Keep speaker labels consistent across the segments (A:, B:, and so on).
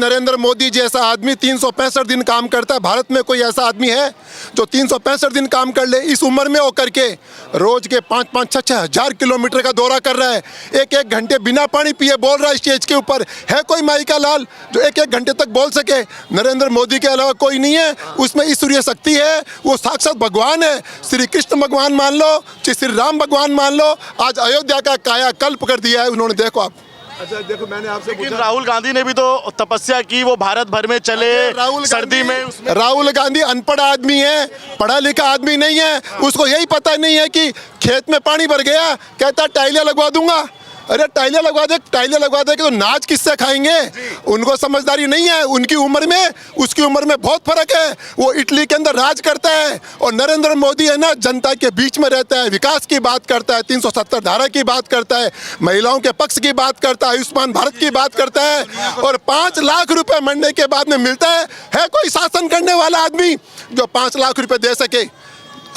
A: नरेंद्र मोदी जैसा आदमी 365 दिन काम करता है। भारत में कोई ऐसा आदमी है जो 365 दिन काम कर ले? इस उम्र में वो करके रोज के 5-5, 6-6 हजार किलोमीटर का दौरा कर रहा है। 1-1 घंटे बिना पानी पिए बोल रहा है स्टेज के ऊपर। है कोई माई का लाल जो 1-1 घंटे तक बोल सके? नरेंद्र मोदी के अलावा कोई नहीं है। उसमें ईश्वरीय शक्ति है, वो साक्षात भगवान है। श्री कृष्ण भगवान मान लो, श्री राम भगवान मान लो, आज अयोध्या का कायाकल्प कर दिया है उन्होंने। देखो आप।
B: अच्छा देखो, मैंने आपसे
C: लेकिन राहुल गांधी ने भी तो तपस्या की, वो भारत भर में चले सर्दी में।
A: राहुल गांधी अनपढ़ आदमी है, पढ़ा लिखा आदमी नहीं है। उसको यही पता नहीं है कि खेत में पानी भर गया, कहता टाइलें लगवा दूंगा। अरे टाइलें लगवा दे कि तो नाच किससे खाएंगे? उनको समझदारी नहीं है। उनकी उम्र में उसकी उम्र में बहुत फर्क है। वो इटली के अंदर राज करता है और नरेंद्र मोदी है ना, जनता के बीच में रहता है, विकास की बात करता है, 370 धारा की बात करता है, महिलाओं के पक्ष की बात करता है, आयुष्मान भारत की बात करता है और 5 लाख रुपए मरने के बाद में मिलता है। है कोई शासन करने वाला आदमी जो 5 लाख रुपए दे सके?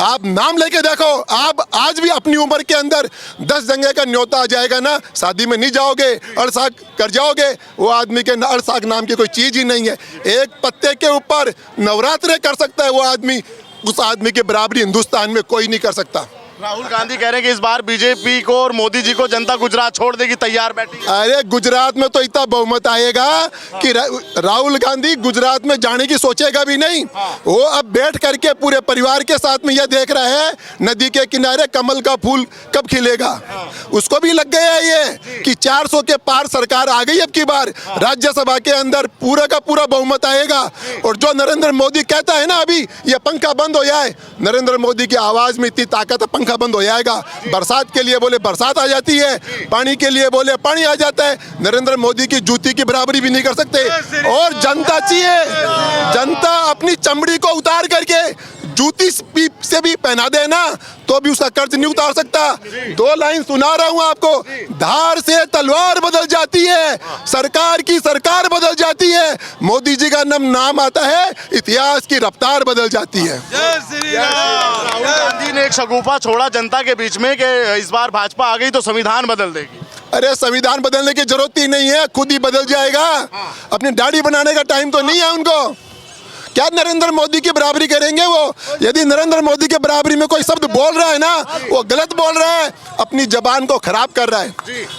A: आप नाम लेके देखो। आप आज भी अपनी उम्र के अंदर 10 जगह का न्योता आ जाएगा ना, शादी में नहीं जाओगे, अड़साक कर जाओगे। वो आदमी के अड़साक नाम की कोई चीज ही नहीं है। एक पत्ते के ऊपर नवरात्रे कर सकता है वो आदमी। उस आदमी की बराबरी हिंदुस्तान में कोई नहीं कर सकता।
C: राहुल गांधी कह रहे हैं कि इस बार बीजेपी को और मोदी जी को जनता गुजरात छोड़ देगी, तैयार बैठी है।
A: अरे गुजरात में तो इतना बहुमत आएगा कि राहुल गांधी गुजरात में जाने की सोचेगा भी नहीं। वो अब बैठ करके पूरे परिवार के साथ में यह देख रहा है नदी के किनारे कमल का फूल कब खिलेगा। उसको भी लग गया ये कि 400 के पार सरकार आ गई। अब की बार राज्यसभा के अंदर पूरा का पूरा बहुमत आएगा। और जो नरेंद्र मोदी कहता है ना, अभी ये पंखा बंद हो जाए, नरेंद्र मोदी की आवाज में इतनी ताकत है, पंखा बंद हो जाएगा। बरसात के लिए बोले बरसात आ जाती है, पानी के लिए बोले पानी आ जाता है। नरेंद्र मोदी की जूती की बराबरी भी नहीं कर सकते। और जनता चाहिए, जनता अपनी चमड़ी को उतार करके जूती से भी पहना देना तो भी उसका कर्ज नहीं उतार सकता। 2 लाइन सुना रहा हूं आपको। धार से तलवार बदल जाती है, सरकार की सरकार बदल जाती है, मोदी जी का नाम आता है, इतिहास की रफ्तार बदल जाती है।
C: राहुल गांधी ने एक शगुफा छोड़ा जनता के बीच में कि इस बार भाजपा आ गई तो संविधान बदल देगी।
A: अरे संविधान बदलने की जरूरत ही नहीं है, खुद ही बदल जाएगा। अपनी दाढ़ी बनाने का टाइम तो नहीं है उनको। क्या नरेंद्र मोदी की बराबरी करेंगे वो? यदि नरेंद्र मोदी के बराबरी में कोई शब्द बोल रहा है ना, वो गलत बोल रहा है, अपनी जबान को खराब कर रहा है।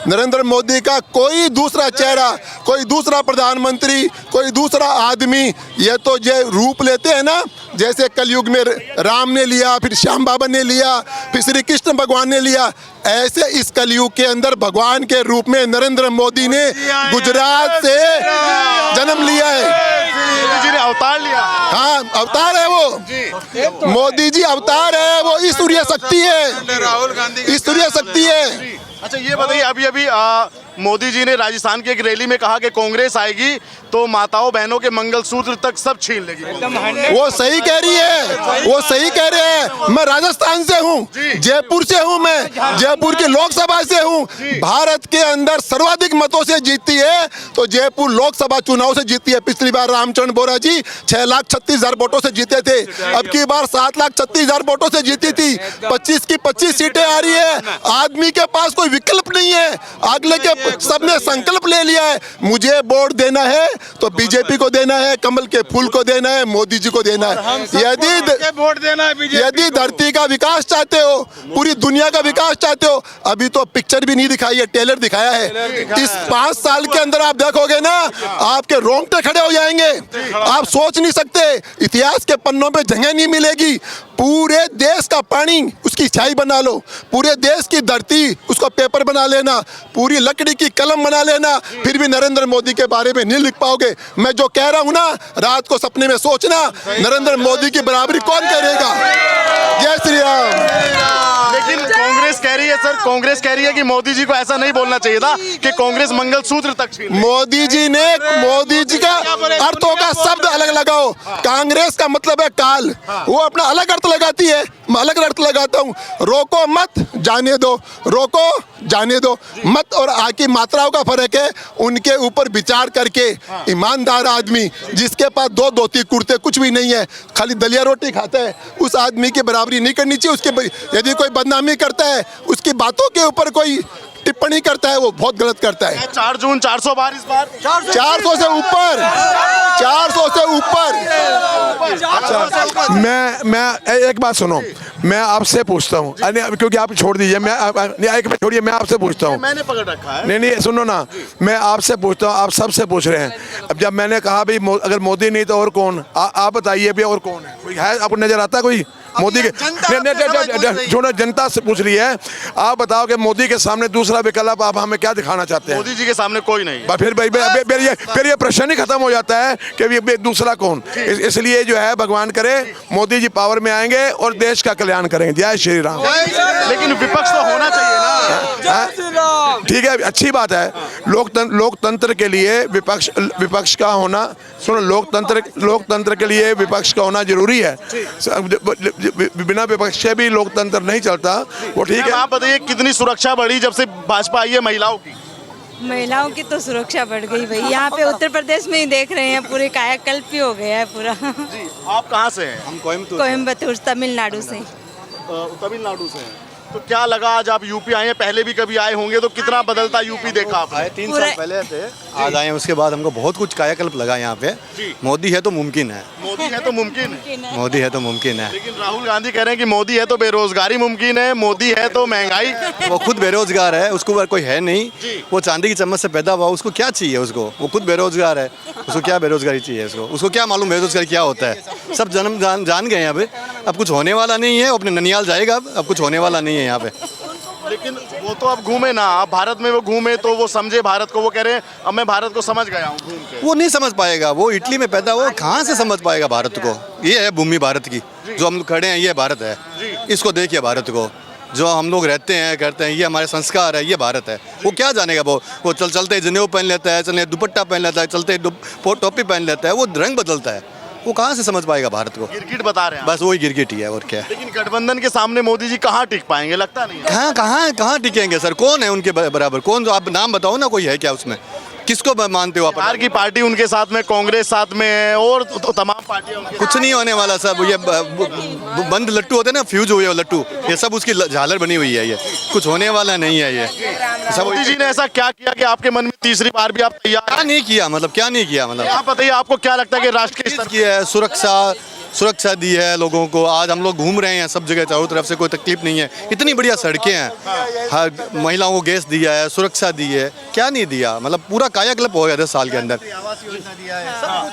A: नरेंद्र मोदी का कोई दूसरा चेहरा, कोई दूसरा प्रधानमंत्री, कोई दूसरा आदमी ये तो ये रूप लेते हैं ना, जैसे कलयुग में राम ने लिया, फिर श्याम बाबा ने लिया, फिर श्री कृष्ण भगवान ने लिया, ऐसे इस कलयुग के अंदर भगवान के रूप में नरेंद्र मोदी ने गुजरात से जन्म लिया है।
C: मोदी जी ने अवतार लिया।
A: हाँ, अवतार है वो। मोदी जी अवतार है, वो ईश्वरीय शक्ति है,
B: राहुल गांधी
A: ईश्वरीय शक्ति है।
C: अच्छा ये बताइए, अभी मोदी जी ने राजस्थान की एक रैली में कहा कि कांग्रेस आएगी तो माताओं बहनों के मंगलसूत्र तक सब छीन लेगी।
A: वो सही कह रही है, वो सही कह रहे हैं। मैं राजस्थान से हूँ, जयपुर से हूँ, मैं जयपुर की लोकसभा से हूँ। भारत के अंदर सर्वाधिक मतों से जीतती है तो जयपुर लोकसभा चुनाव से जीती है। पिछली बार रामचंद्र बोरा जी 6,36,000 वोटों से जीते थे, अब की बार 7,36,000 वोटों से जीती थी। 25 की 25 सीटें आ रही है। आदमी के पास कोई विकल्प नहीं है। अगले के सबने संकल्प ले लिया है, मुझे वोट देना है तो बीजेपी को देना है, कमल के फूल को देना है, मोदी जी को देना है। यदि धरती का विकास चाहते हो, पूरी दुनिया का विकास चाहते हो, अभी तो पिक्चर भी नहीं दिखाई है, ट्रेलर दिखाया है। इस 5 साल के अंदर आप देखोगे ना, आपके रोंगटे खड़े हो जाएंगे। आप सोच नहीं सकते, इतिहास के पन्नों पे जगह नहीं मिलेगी। पूरे देश का पानी उसकी स्याही बना लो, पूरे देश की धरती उसको पेपर बना लेना, पूरी लकड़ी की कलम बना लेना, फिर भी नरेंद्र मोदी के बारे में नहीं लिख पाओगे। मैं जो कह रहा हूं ना, रात को सपने में सोचना, नरेंद्र मोदी की बराबरी कौन करेगा। जय श्री राम।
C: लेकिन कांग्रेस कह रही है सर, कांग्रेस कह रही है कि मोदी जी को ऐसा नहीं बोलना चाहिए था कि कांग्रेस मंगलसूत्र तक छीन।
A: मोदी जी का अर्थों का शब्द अलग लगाओ। कांग्रेस का मतलब है काल, वो अपना अलग अर्थ लगाती है, मैं अलग अर्थ लगाता हूँ। रोको मत जाने दो, रोको जाने दो मत और आ की मात्राओं का फर्क है। उनके ऊपर विचार करके ईमानदार आदमी जिसके पास 2 धोती कुर्ते कुछ भी नहीं है, खाली दलिया रोटी खाता है, उस आदमी की बराबरी नहीं करनी चाहिए। उसके यदि कोई बदनामी करता है, उसकी बातों के ऊपर कोई टिप्पणी करता है वो बहुत गलत करता है।
C: 4 जून 400 बार इस बार
A: 400 से ऊपर, 400 से ऊपर।
D: मैं एक बात सुनो, मैं आपसे पूछता हूँ, क्योंकि आप छोड़ दीजिए, एक मिनट छोड़िए, मैं आपसे पूछता हूँ।
C: मैंने पकड़ रखा है।
D: नहीं सुनो ना, मैं आपसे पूछता हूँ, आप सबसे पूछ रहे हैं। अब जब मैंने कहा भाई अगर मोदी नहीं तो और कौन, आप बताइए भी और कौन है, कोई है आपको नजर आता कोई मोदी के? छोड़ो, जनता से पूछ रही है, आप बताओ कि मोदी के सामने दूसरा विकल्प आप हमें क्या दिखाना चाहते हैं?
C: मोदी जी के सामने कोई नहीं।
D: फिर ये प्रश्न ही खत्म हो जाता है कि दूसरा कौन। इसलिए जो है भगवान करे मोदी जी पावर में आएंगे और देश का कल्याण करेंगे। जय श्री राम।
C: लेकिन विपक्ष तो होना चाहिए ना।
D: ठीक है, अच्छी बात है। लोकतंत्र के लिए विपक्ष का होना, सुनो, लोकतंत्र के लिए विपक्ष का होना जरूरी है। बिना विपक्ष के भी लोकतंत्र नहीं चलता, वो ठीक है।
C: आप बताइए कितनी सुरक्षा बढ़ी जब से भाजपा आई है महिलाओं की?
E: महिलाओं की तो सुरक्षा बढ़ गई भाई, यहाँ पे उत्तर प्रदेश में ही देख रहे हैं, पूरे कायाकल्प ही हो गया है पूरा।
C: जी, आप कहाँ से हैं? हम
E: कोयम्बतूर, तमिलनाडु से।
C: तमिलनाडु से हैं। तो क्या लगा आज आप यूपी आए हैं? पहले भी कभी आए होंगे, तो कितना बदलता यूपी देखा आपने?
B: आए 3 साल पहले थे, आज आए हैं, उसके बाद हमको बहुत कुछ कायाकल्प लगा यहाँ पे। मोदी है तो मुमकिन है,
C: मोदी है तो मुमकिन है।
B: मोदी है तो मुमकिन है।
C: लेकिन राहुल गांधी कह रहे हैं कि मोदी है तो बेरोजगारी मुमकिन है, मोदी है तो महंगाई।
B: वो खुद बेरोजगार है, उसको कोई है नहीं, वो चांदी की चम्मच से पैदा हुआ, उसको क्या चाहिए? उसको, वो खुद बेरोजगार है, उसको क्या बेरोजगारी चाहिए? उसको क्या मालूम बेरोजगारी क्या होता है? सब जन्म जान गए हैं। अब कुछ होने वाला नहीं है, अपने ननियाल जाएगा, अब कुछ होने वाला नहीं है यहाँ पे।
C: लेकिन वो तो अब घूमे ना, अब भारत में वो घूमे तो वो समझे भारत को। वो कह रहे हैं अब मैं भारत को समझ गया हूँ घूम के।
B: वो नहीं समझ पाएगा, वो इटली में पैदा हुआ, कहाँ से समझ पाएगा भारत को? ये है भूमि भारत की, जो हम खड़े हैं, ये भारत है। इसको देखिए भारत को, जो हम लोग रहते हैं करते हैं, ये हमारे संस्कार है, ये भारत है। वो क्या जानेगा? वो चलते जनेऊ पहन लेता है, चलते दुपट्टा पहन लेता है, चलते टोपी पहन लेता है, वो रंग बदलता है, वो कहाँ से समझ पाएगा भारत को?
C: गिरगिट बता रहे हैं
B: बस वही गिरगिट ही है, और क्या है।
C: लेकिन गठबंधन के सामने मोदी जी कहाँ टिक पाएंगे? लगता नहीं है।
B: कहाँ टिकेंगे सर? कौन है उनके बराबर? कौन? जो आप नाम बताओ ना, कोई है क्या उसमें? किसको मानते हो आप?
C: बिहार की पार्टी उनके साथ में, कांग्रेस साथ में है, और तो तमाम पार्टियां उनके
B: कुछ नहीं होने वाला सब। ये बंद लट्टू होते हैं ना, फ्यूज हुए लट्टू, ये सब उसकी झालर बनी हुई है। ये कुछ होने वाला नहीं है। ये सब
C: मोदी जी ने ऐसा क्या किया कि आपके मन में तीसरी बार भी आप तैयार?
B: क्या नहीं किया? मतलब क्या नहीं किया? मतलब
C: आप बताइए, आपको क्या लगता है कि राष्ट्र के स्तर
B: की है? सुरक्षा दी है लोगों को। आज हम लोग घूम रहे हैं सब जगह, चारों तरफ से कोई तकलीफ नहीं है। इतनी बढ़िया सड़कें हैं, हर महिलाओं को गैस दिया है, सुरक्षा दी है, क्या नहीं दिया? मतलब पूरा कायाकल्प हो गया 10 साल के अंदर।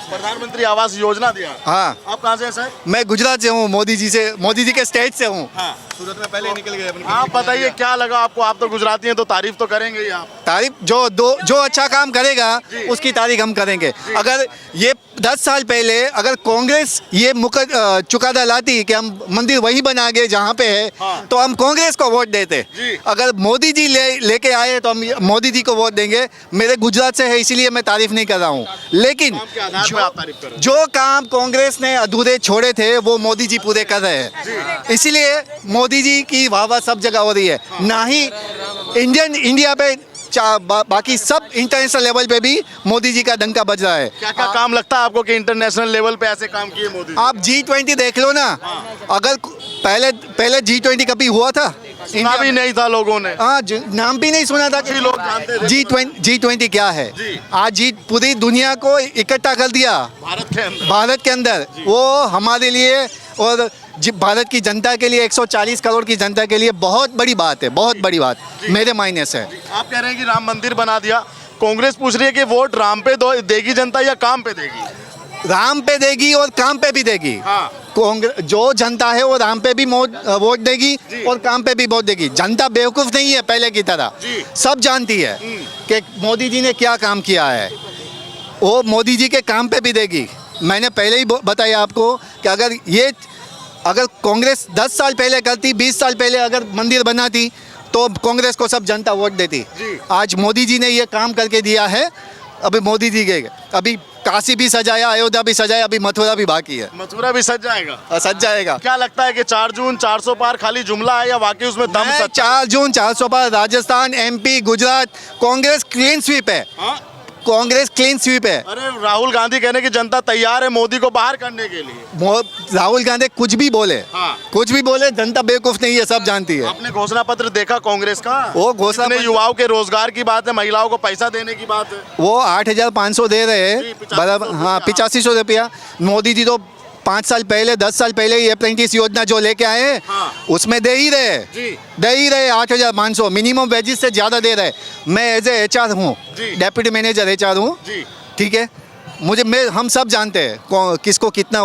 C: प्रधानमंत्री आवास योजना दिया।
F: हाँ,
C: आप कहाँ से हैं सर?
F: मैं गुजरात से हूँ, मोदी जी के स्टेट से हूँ।
B: सूरत में पहले ही निकल गए अपने।
C: आप बताइए क्या लगा आपको? आप तो गुजराती हैं तो तारीफ तो करेंगे ही आप।
F: तारीफ जो अच्छा काम करेगा उसकी तारीफ हम करेंगे। अगर ये 10 साल पहले अगर कांग्रेस ये चुकादा लाती कि हम मंदिर वही बना गए जहाँ पे है, तो हम कांग्रेस को वोट देते। अगर मोदी जी लेके आए तो हम मोदी जी को वोट देंगे। मेरे गुजरात से है इसलिए मैं तारीफ नहीं कर रहा हूँ, लेकिन जो काम कांग्रेस ने अधूरे छोड़े थे वो मोदी जी पूरे कर रहे हैं। इसलिए मोदी जी की वाह सब जगह हो रही है। ना ही इंडिया पे, बाकी सब इंटरनेशनल लेवल पे भी मोदी जी का डंका बज रहा है।
C: क्या क्या काम लगता है आपको कि इंटरनेशनल लेवल पे ऐसे काम किए मोदी जी?
F: आप G20 देख लो ना। अगर पहले G20 कभी हुआ था?
C: सुना भी नहीं था लोगों ने।
F: हाँ, नाम भी नहीं सुना था कि
C: लोग जानते थे।
F: G20 क्या है। आज पूरी दुनिया को इकट्ठा कर दिया भारत के अंदर। वो हमारे लिए और भारत की जनता के लिए, 140 करोड़ की जनता के लिए बहुत बड़ी बात है, बहुत बड़ी बात मेरे मायने से।
C: आप कह रहे हैं कि राम मंदिर बना दिया, कांग्रेस पूछ रही है कि वोट राम पे देगी जनता या काम पे देगी?
F: राम पे देगी और काम पे भी देगी। कांग्रेस जो जनता है वो राम पे भी वोट देगी और काम पे भी वोट देगी। जनता बेवकूफ़ नहीं है पहले की तरह, सब जानती है कि मोदी जी ने क्या काम किया है। वो मोदी जी के काम पे भी देगी। मैंने पहले ही बताया आपको कि अगर कांग्रेस 10 साल पहले करती, 20 साल पहले अगर मंदिर बनाती तो कांग्रेस को सब जनता वोट देती। आज मोदी जी ने ये काम करके दिया है। अभी मोदी जी के अभी काशी भी सजाया, अयोध्या भी सजाया, अभी मथुरा भी बाकी है।
C: मथुरा भी सज जाएगा?
F: सज जाएगा।
C: क्या लगता है कि 4 जून 400 पार खाली जुमला है या वाकई उसमें दम?
F: 4 जून 400 पार Rajasthan, MP, Gujarat, Congress clean sweep है। कांग्रेस क्लीन स्वीप है।
C: अरे राहुल गांधी कहने की जनता तैयार है मोदी को बाहर करने के लिए।
F: राहुल गांधी कुछ भी बोले,
C: हाँ।
F: कुछ भी बोले, जनता बेवकूफ नहीं है, सब जानती है।
C: आपने घोषणा पत्र देखा कांग्रेस का?
F: वो घोषणा
C: इतने
F: पत्र-
C: युवाओं के रोजगार की बात है, महिलाओं को पैसा देने की बात है।
F: वो 8,500 दे रहे
C: जी,
F: हैं
C: 8500
F: बराबर, हाँ 8500 रुपया। मोदी जी तो 5 साल पहले 10 साल पहले ये अप्रेंटिस योजना जो लेके आए हैं,
C: हाँ।
F: उसमें दे ही रहे,
C: जी।
F: दे ही रहे 8,500 मिनिमम वेजेस से ज़्यादा दे रहे। मैं एज ए HR हूँ,
C: जी।
F: डेप्यूटी मैनेजर HR हूँ,
C: जी।
F: ठीक है। हम सब जानते हैं किसको कितना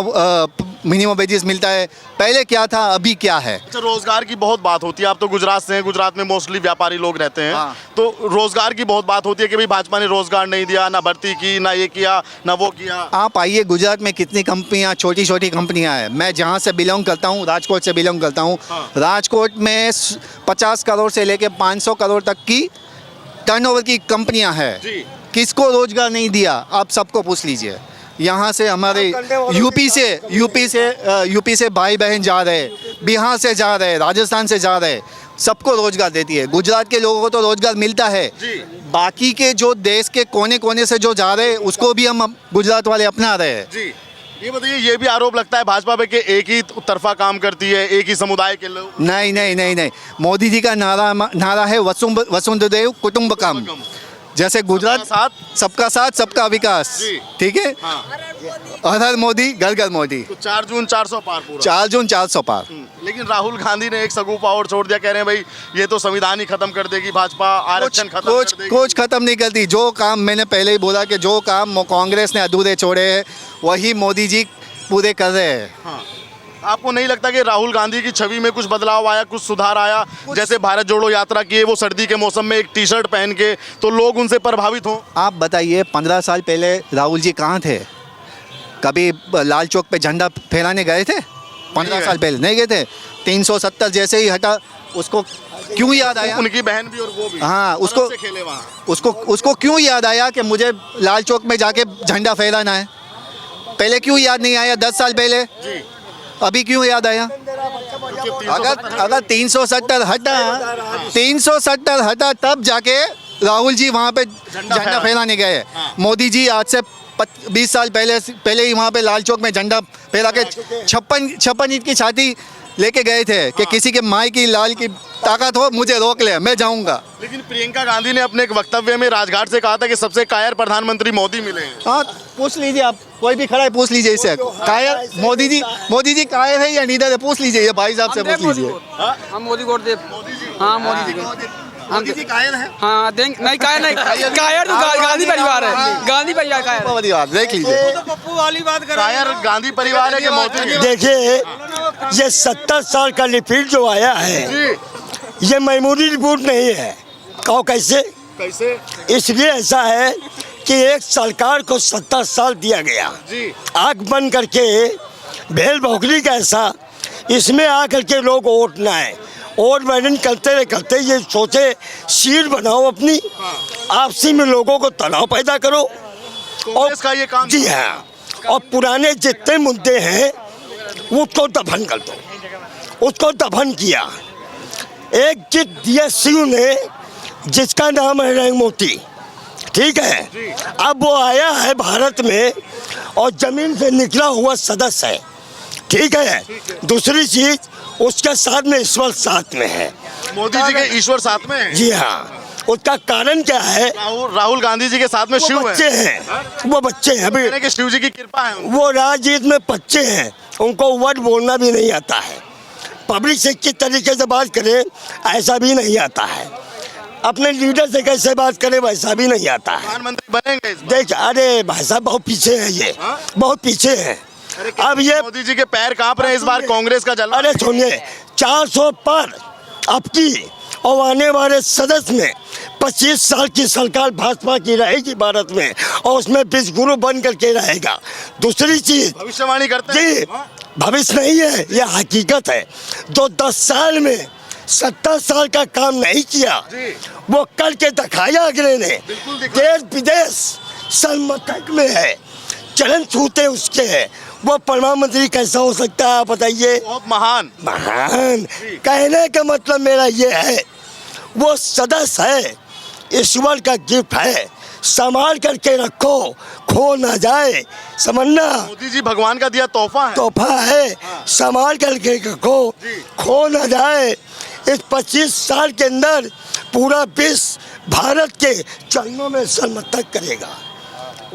F: मिनिमम वेजेस मिलता है, पहले क्या था अभी क्या है।
C: अच्छा, रोजगार की बहुत बात होती है। आप तो गुजरात से हैं, गुजरात में मोस्टली व्यापारी लोग रहते हैं,
F: हाँ।
C: तो रोजगार की बहुत बात होती है कि भाई भाजपा ने रोजगार नहीं दिया, ना भर्ती की, ना ये किया, ना वो किया।
F: आप आइए, गुजरात में कितनी कंपनियां, छोटी छोटी कंपनियां हैं। मैं जहां से बिलोंग करता हूं, राजकोट से बिलोंग करता हूं,
C: हाँ।
F: राजकोट में 50 करोड़ से लेके 500 करोड़ तक की टर्नओवर की कंपनियां हैं।
C: जी।
F: किसको रोजगार नहीं दिया, आप सबको पूछ लीजिए। यहाँ से हमारे यूपी से भाई बहन जा रहे, बिहार से जा रहे, राजस्थान से जा रहे, सबको रोजगार देती है। गुजरात के लोगों को तो रोजगार मिलता है,
C: जी।
F: बाकी के जो देश के कोने कोने से जो जा रहे हैं उसको भी हम गुजरात वाले अपना रहे हैं।
C: जी, ये बताइए, ये भी आरोप लगता है भाजपा पे कि एक ही तरफा काम करती है, एक ही समुदाय के लोग।
F: नहीं नहीं नहीं नहीं, मोदी जी का नारा है वसुंधैव कुटुंबकम। जैसे गुजरात सबका साथ सबका विकास,
C: जी।
F: ठीक है।
C: हाँ।
F: हर हर मोदी घर घर मोदी।
C: तो 4 जून 400 पार पूरा।
F: 4 जून 400 पार।
C: लेकिन राहुल गांधी ने एक सगुफा और छोड़ दिया, कह रहे हैं भाई ये तो संविधान ही खत्म कर देगी भाजपा, आरक्षण खत्म कर देगी।
F: कुछ खत्म नहीं करती। जो काम मैंने पहले ही बोला कि जो काम कांग्रेस ने अधूरे छोड़े हैं वही मोदी जी पूरे कर रहे हैं।
C: हाँ। आपको नहीं लगता कि राहुल गांधी की छवि में कुछ बदलाव आया, कुछ सुधार आया? जैसे भारत जोड़ो यात्रा की है, वो सर्दी के मौसम में एक टी-शर्ट पहन के, तो लोग उनसे प्रभावित हों।
F: आप बताइए, 15 साल पहले राहुल जी कहाँ थे? कभी लाल चौक पे झंडा फहराने गए थे? 15 साल पहले नहीं गए थे। 370 जैसे ही हटा, उसको क्यों याद आया?
C: उनकी बहन भी और वो भी,
F: हाँ,
C: बर्फ से खेले वहाँ।
F: उसको क्यों याद आया कि मुझे लाल चौक में जाके झंडा फहराना है? पहले क्यों याद नहीं आया 10 साल पहले?
C: जी।
F: अभी क्यों याद आया? अगर 370 हटा तब जाके राहुल जी वहाँ पे झंडा फहराने गए।
C: हाँ।
F: मोदी जी आज से 20 साल पहले ही वहाँ पे लाल चौक में झंडा फहरा के 56 इंच की छाती लेके गए थे कि किसी के माई की लाल की ताकत हो, मुझे रोक ले, मैं जाऊंगा।
C: लेकिन प्रियंका गांधी ने अपने एक वक्तव्य में राजघाट से कहा था कि सबसे कायर प्रधानमंत्री मोदी मिले हैं।
F: हाँ, पूछ लीजिए, आप कोई भी खड़ा है पूछ लीजिए इससे। कायर मोदी जी कायर है या नीडर है, पूछ लीजिए, ये भाई साहब से पूछ लीजिए।
G: हम मोदी को वोट दे। हाँ, मोदी जी
F: मोदी जी कायर है?
G: हाँ देंगे। नहीं कायर नहीं, कायर तो गांधी परिवार है, गांधी परिवार कायर।
F: देख लीजिए,
G: पप्पू वाली बात कर
C: कायर गांधी परिवार है कि मोदी है?
H: देखिए, ये 70 साल का रिपीट जो आया है,
C: जी।
H: ये मामूली रिपोर्ट नहीं है। कहो कैसे?
C: कैसे?
H: इसलिए ऐसा है कि एक सरकार को 70 साल दिया गया,
C: जी।
H: आँख बंद करके भेल भोगली का ऐसा, इसमें आकर के लोग वोट ना आए, और बैठन करते ये सोचे सीट बनाओ अपनी, आपसी में लोगों को तनाव पैदा करो।
C: कांग्रेस का ये काम।
H: जी हाँ, और पुराने जितने मुद्दे हैं उसको दफन कर दो, उसको दफन किया। एक जित दिया शिव ने, जिसका नाम है नरेंद्र मोदी, ठीक है। अब वो आया है भारत में और जमीन से निकला हुआ सदस्य है, ठीक है। दूसरी चीज, उसके साथ में ईश्वर साथ में है।
C: मोदी जी के ईश्वर साथ में है?
H: जी हाँ। उसका कारण क्या है?
C: राहुल गांधी जी के साथ में शिव
H: बच्चे
C: है।
H: हैं, वो बच्चे हैं अभी,
C: कि शिव जी की कृपा है उन।
H: वो राजनीति में बच्चे हैं, उनको वर्ड बोलना भी नहीं आता है, पब्लिक से किस तरीके से बात करें ऐसा भी नहीं आता है, अपने लीडर से कैसे बात करें वैसा भी नहीं आता है।
C: प्रधानमंत्री बनेंगे इस बार?
H: देख, अरे भाई साहब बहुत पीछे है ये, बहुत पीछे है। अब ये
C: मोदी जी के पैर कांप रहे हैं इस बार कांग्रेस का जलवा।
H: अरे सुनिए, 400 पर अब की और आने वाले सदस्य में 25 साल की सरकार भाजपा की रहेगी भारत में, और उसमें विश्व गुरु बन करके रहेगा। दूसरी चीज,
C: भविष्यवाणी करते हैं।
H: जी, भविष्य नहीं है, ये हकीकत है। जो 10 साल में 70 साल का काम नहीं किया, वो करके दिखाया अगले ने। देश विदेश सलमतक में है, चलन छूते उसके है, वो प्रधानमंत्री कैसा हो सकता है आप बताइए?
C: बहुत महान।
H: महान कहने का मतलब मेरा ये है, वो सदस्य है, ईश्वर का गिफ्ट है, संभाल करके रखो, खो ना जाए, समझना।
C: मोदी जी भगवान का दिया तोहफा है।
H: तोहफा है, संभाल करके रखो, खो ना जाए। इस 25 साल के अंदर पूरा विश्व भारत के चरणों में सनमस्तक करेगा।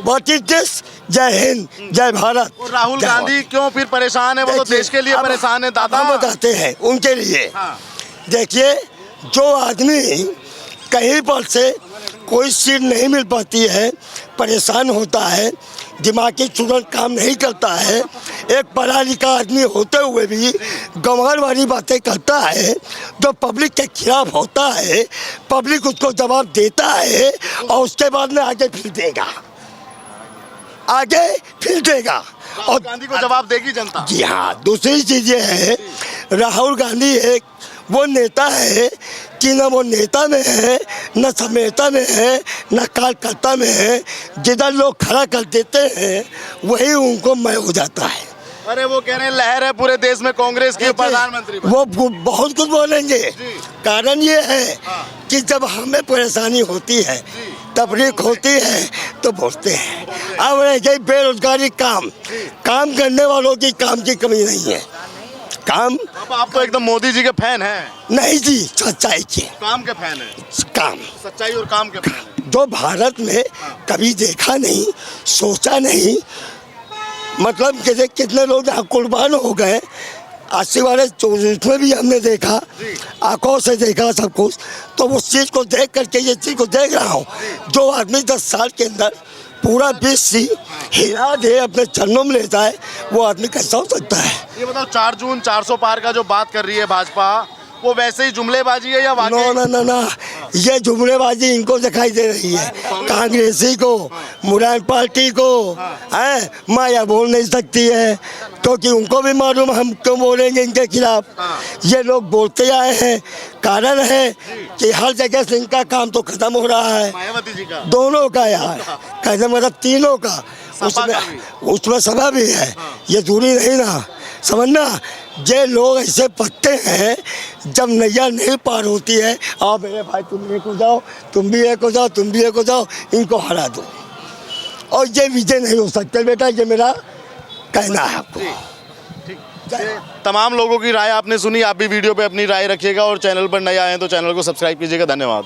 H: What is this? जय हिंद, जय भारत।
C: और राहुल
H: जय
C: गांधी क्यों फिर परेशान है? वो तो
H: देखिए,
C: देश के लिए
H: अब
C: परेशान है दादा।
H: हम बताते हैं उनके लिए।
C: हाँ।
H: देखिए, जो आदमी कहीं पर से कोई सीट नहीं मिल पाती है, परेशान होता है, दिमागी तुरंत काम नहीं करता है, एक पढ़ा लिखा आदमी होते हुए भी गंवार वाली बातें करता है, जो पब्लिक के खिलाफ होता है, पब्लिक उसको जवाब देता है और उसके बाद में आगे फिर देगा, आगे फिर देगा।
C: राहुल गांधी को जवाब देगी जनता।
H: जी हाँ, दूसरी चीज़ ये है, राहुल गांधी एक वो नेता है कि न वो नेता में है, न समेता में है, न कार्यकर्ता में है। जिधर लोग खड़ा कर देते हैं वही उनको मय हो जाता है।
C: अरे वो कह रहे हैं लहर है पूरे देश में कांग्रेस की प्रधानमंत्री पर।
H: वो बहुत कुछ बोलेंगे। कारण ये है कि जब हमें परेशानी होती है, तफरीक होती है, तो बोलते हैं। अब रह बेरोजगारी, काम करने वालों की काम की कमी नहीं है। काम
C: आप तो एकदम मोदी जी के फैन हैं।
H: नहीं जी, सच्चाई की
C: काम के फैन हैं।
H: काम,
C: सच्चाई और काम के फैन हैं।
H: जो भारत में कभी देखा नहीं, सोचा नहीं। मतलब कितने लोग यहाँ कुर्बान हो गए, 80 वाले उसमें भी हमने देखा, आंखों से देखा सब कुछ। तो उस चीज़ को देख करके ये चीज़ को देख रहा हूँ, जो आदमी 10 साल के अंदर पूरा विश्व हिला दे, अपने चरणों में लेता है, वो आदमी कैसा हो सकता है?
C: ये बताओ, 4 जून 400 पार का जो बात कर रही है भाजपा, वो वैसे ही जुमलेबाजी है या वाकई?
H: ना, ये जुमलेबाजी इनको दिखाई दे रही है, कांग्रेसी को, मुलायम पार्टी को। है माया बोल नहीं सकती है, क्योंकि उनको भी मालूम हम क्यों बोलेंगे इनके खिलाफ। ये लोग बोलते आए हैं, कारण है कि हर जगह से इनका काम तो खत्म हो रहा है,
C: मायावती जी का,
H: दोनों का यार, कैसे मतलब तीनों का, उसमें सभा भी है। ये दूरी नहीं ना, समझना। ये लोग ऐसे पत्ते हैं, जब नैया नहीं पार होती है, आओ मेरे भाई तुम एक हो जाओ, तुम भी एक हो जाओ, तुम भी एक हो जाओ, इनको हरा दो। और ये विजय नहीं हो सकते बेटा, ये मेरा कहना है आपको।
C: तमाम लोगों की राय आपने सुनी। आप भी वीडियो पे अपनी राय रखिएगा और चैनल पर नए आए हैं तो चैनल को सब्सक्राइब कीजिएगा। धन्यवाद।